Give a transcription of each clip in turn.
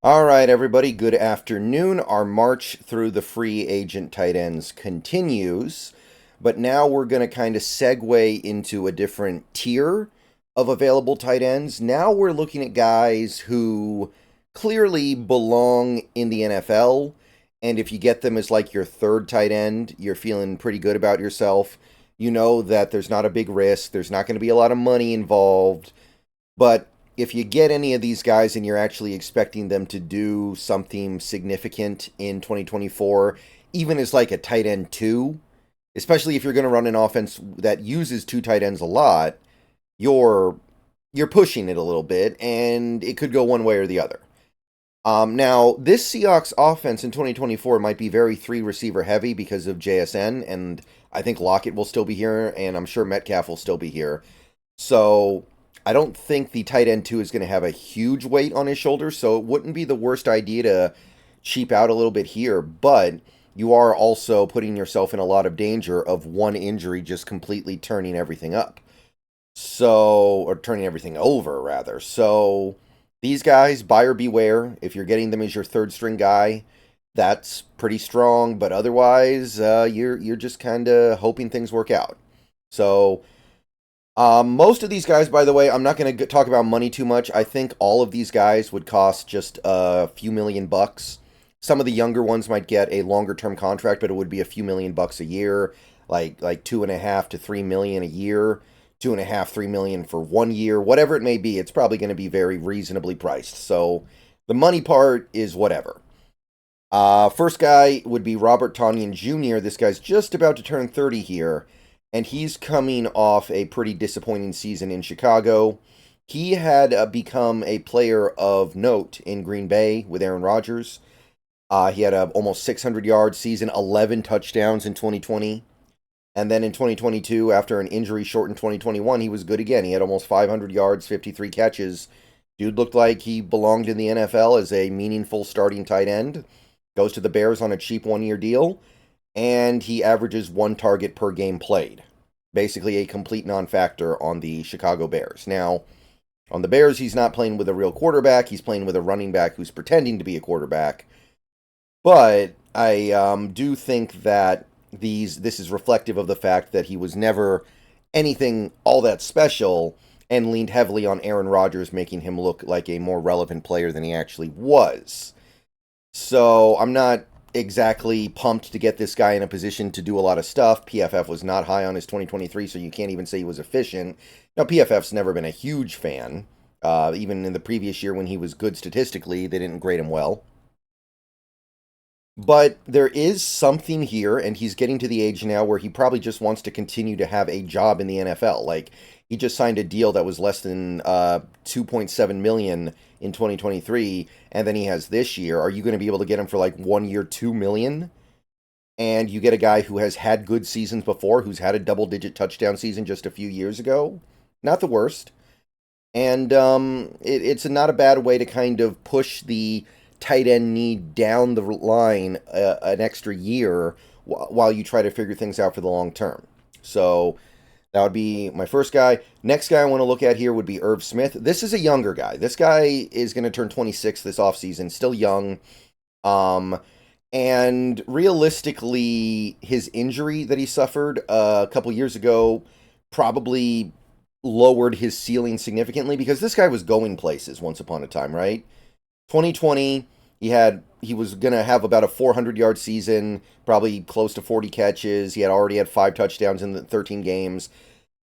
All right, everybody, good afternoon. Our march through the free agent tight ends continues, but now we're going to kind of segue into a different tier of available tight ends. Now we're looking at guys who clearly belong in the NFL, and if you get them as like your third tight end, you're feeling pretty good about yourself. You know that there's not a big risk, there's not going to be a lot of money involved, but if you get any of these guys and you're actually expecting them to do something significant in 2024, even as like a tight end two, especially if you're going to run an offense that uses two tight ends a lot, you're you're pushing it a little bit, and it could go one way or the other. Now, this Seahawks offense in 2024 might be very three receiver heavy because of JSN, and I think Lockett will still be here, and I'm sure Metcalf will still be here. So I don't think the tight end two is going to have a huge weight on his shoulders, so it wouldn't be the worst idea to cheap out a little bit here, but you are also putting yourself in a lot of danger of one injury just completely turning everything up. So, or turning everything over, rather. So, these guys, buyer beware. If you're getting them as your third string guy, that's pretty strong. But otherwise, you're just kind of hoping things work out. So, most of these guys, by the way, I'm not going to talk about money too much. I think all of these guys would cost just a few $1,000,000. Some of the younger ones might get a longer term contract, but it would be a few $1,000,000 a year, like 2.5 to 3 million a year. 2.5, 3 million for 1 year, whatever it may be, it's probably going to be very reasonably priced. So the money part is whatever. First guy would be Robert Tonyan Jr. This guy's just about to turn 30 here, and he's coming off a pretty disappointing season in Chicago. He had become a player of note in Green Bay with Aaron Rodgers. He had a almost 600-yard season, 11 touchdowns in 2020. And then in 2022, after an injury shortened 2021, he was good again. He had almost 500 yards, 53 catches. Dude looked like he belonged in the NFL as a meaningful starting tight end. Goes to the Bears on a cheap 1 year deal, and he averages one target per game played. Basically, a complete non factor on the Chicago Bears. Now, on the Bears, he's not playing with a real quarterback. He's playing with a running back who's pretending to be a quarterback. But I do think that this is reflective of the fact that he was never anything all that special and leaned heavily on Aaron Rodgers, making him look like a more relevant player than he actually was. So I'm not exactly pumped to get this guy in a position to do a lot of stuff. PFF was not high on his 2023, so you can't even say he was efficient. Now, PFF's never been a huge fan. Even in the previous year when he was good statistically, they didn't grade him well. But there is something here, and he's getting to the age now where he probably just wants to continue to have a job in the NFL. Like, he just signed a deal that was less than 2.7 million in 2023, and then he has this year. Are you going to be able to get him for like 1 year, 2 million? And you get a guy who has had good seasons before, who's had a double-digit touchdown season just a few years ago. Not the worst. And it's not a bad way to kind of push the tight end need down the line an extra year while you try to figure things out for the long term. So that would be my first guy. Next guy I want to look at here would be Irv Smith. This is a younger guy. This guy is going to turn 26 this offseason, still young. And realistically, his injury that he suffered a couple years ago probably lowered his ceiling significantly because this guy was going places once upon a time, right? 2020, he was gonna have about a 400-yard season, probably close to 40 catches. He had already had 5 touchdowns in the 13 games.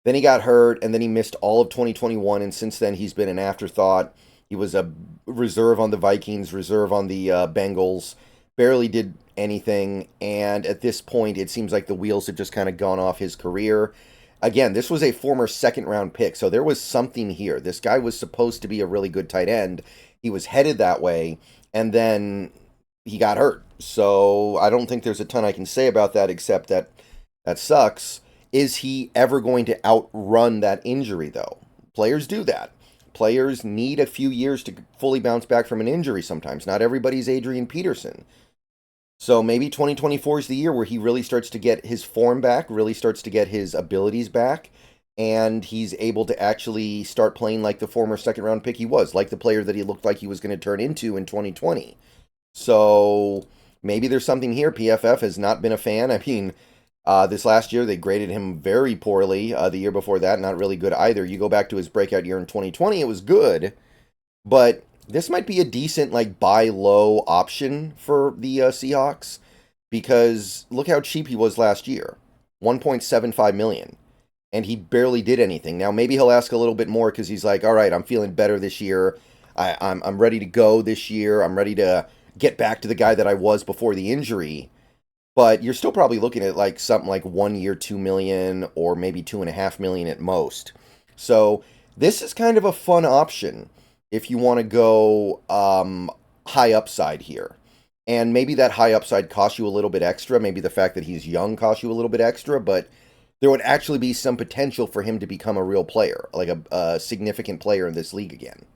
Then he got hurt, and then he missed all of 2021. And since then, he's been an afterthought. He was a reserve on the Vikings, reserve on the Bengals. Barely did anything, and at this point, it seems like the wheels have just kind of gone off his career. Again, this was a former second-round pick, so there was something here. This guy was supposed to be a really good tight end. He was headed that way, and then he got hurt. So I don't think there's a ton I can say about that except that that sucks. Is he ever going to outrun that injury, though? Players do that. Players need a few years to fully bounce back from an injury sometimes. Not everybody's Adrian Peterson. So maybe 2024 is the year where he really starts to get his form back, really starts to get his abilities back, and he's able to actually start playing like the former second round pick he was, like the player that he looked like he was going to turn into in 2020. So maybe there's something here. PFF has not been a fan. I mean, this last year they graded him very poorly. The year before that, not really good either. You go back to his breakout year in 2020, it was good, but this might be a decent like buy low option for the Seahawks, because look how cheap he was last year, 1.75 million, and he barely did anything. Now maybe he'll ask a little bit more because he's like, all right, I'm feeling better this year. I'm ready to go this year. I'm ready to get back to the guy that I was before the injury. But you're still probably looking at like something like 1 year, 2 million, or maybe 2.5 million at most. So this is kind of a fun option if you want to go high upside here. And maybe that high upside costs you a little bit extra. Maybe the fact that he's young costs you a little bit extra, but there would actually be some potential for him to become a real player, like a significant player in this league again.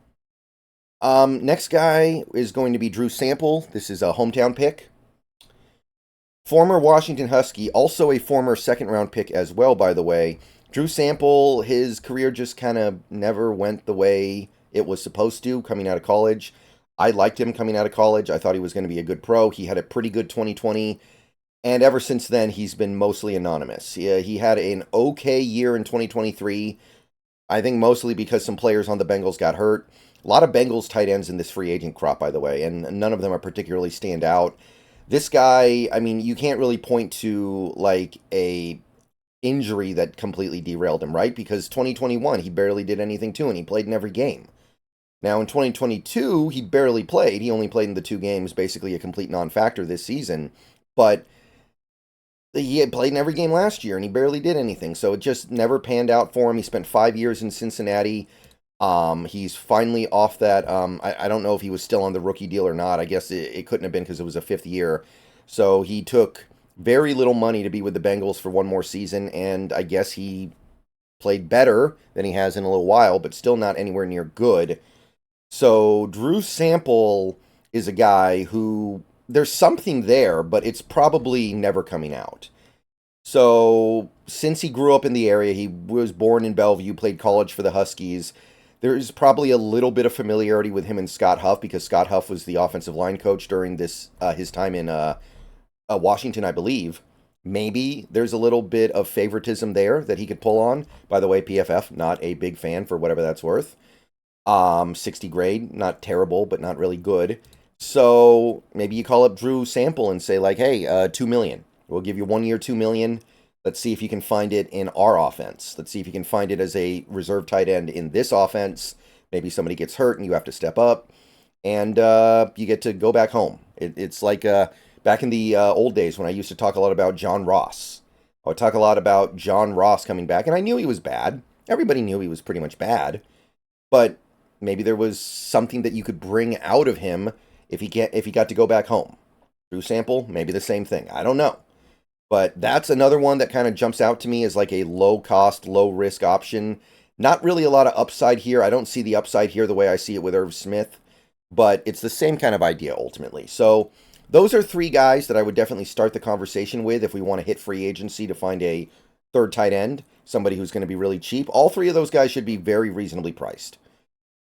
Next guy is going to be Drew Sample. This is a hometown pick. Former Washington Husky, also a former second-round pick as well, by the way. Drew Sample, his career just kind of never went the way it was supposed to coming out of college. I liked him coming out of college. I thought he was going to be a good pro. He had a pretty good 2020, and ever since then, he's been mostly anonymous. He had an okay year in 2023, I think mostly because some players on the Bengals got hurt. A lot of Bengals tight ends in this free agent crop, by the way, and none of them are particularly stand out. This guy, I mean, you can't really point to like a injury that completely derailed him, right? Because 2021, he barely did anything to him. He played in every game. Now in 2022, he barely played. He only played in the 2 games, basically a complete non-factor this season. But he had played in every game last year, and he barely did anything. So it just never panned out for him. He spent 5 years in Cincinnati. He's finally off that. I don't know if he was still on the rookie deal or not. I guess it couldn't have been because it was a 5th year. So he took very little money to be with the Bengals for one more season, and I guess he played better than he has in a little while, but still not anywhere near good. So Drew Sample is a guy who there's something there, but it's probably never coming out. So since he grew up in the area, he was born in Bellevue, played college for the Huskies. There's probably a little bit of familiarity with him and Scott Huff because Scott Huff was the offensive line coach during this his time in Washington, I believe. Maybe there's a little bit of favoritism there that he could pull on. By the way, PFF, not a big fan for whatever that's worth. 60 grade, not terrible, but not really good. So maybe you call up Drew Sample and say like, hey, 2 million. We'll give you 1 year, 2 million. Let's see if you can find it in our offense. Let's see if you can find it as a reserve tight end in this offense. Maybe somebody gets hurt and you have to step up, and you get to go back home. It's like back in the old days when I used to talk a lot about John Ross. I would talk a lot about John Ross coming back, and I knew he was bad. Everybody knew he was pretty much bad, but maybe there was something that you could bring out of him if he got to go back home. Drew Sample, maybe the same thing. I don't know. But that's another one that kind of jumps out to me as like a low-cost, low-risk option. Not really a lot of upside here. I don't see the upside here the way I see it with Irv Smith. But it's the same kind of idea, ultimately. So those are 3 guys that I would definitely start the conversation with if we want to hit free agency to find a third tight end, somebody who's going to be really cheap. All 3 of those guys should be very reasonably priced.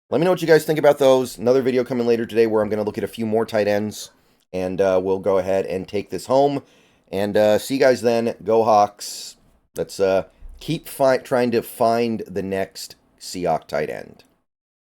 Let me know what you guys think about those. Another video coming later today where I'm going to look at a few more tight ends. And we'll go ahead and take this home. And see you guys then. Go Hawks. Let's keep trying to find the next Seahawks tight end.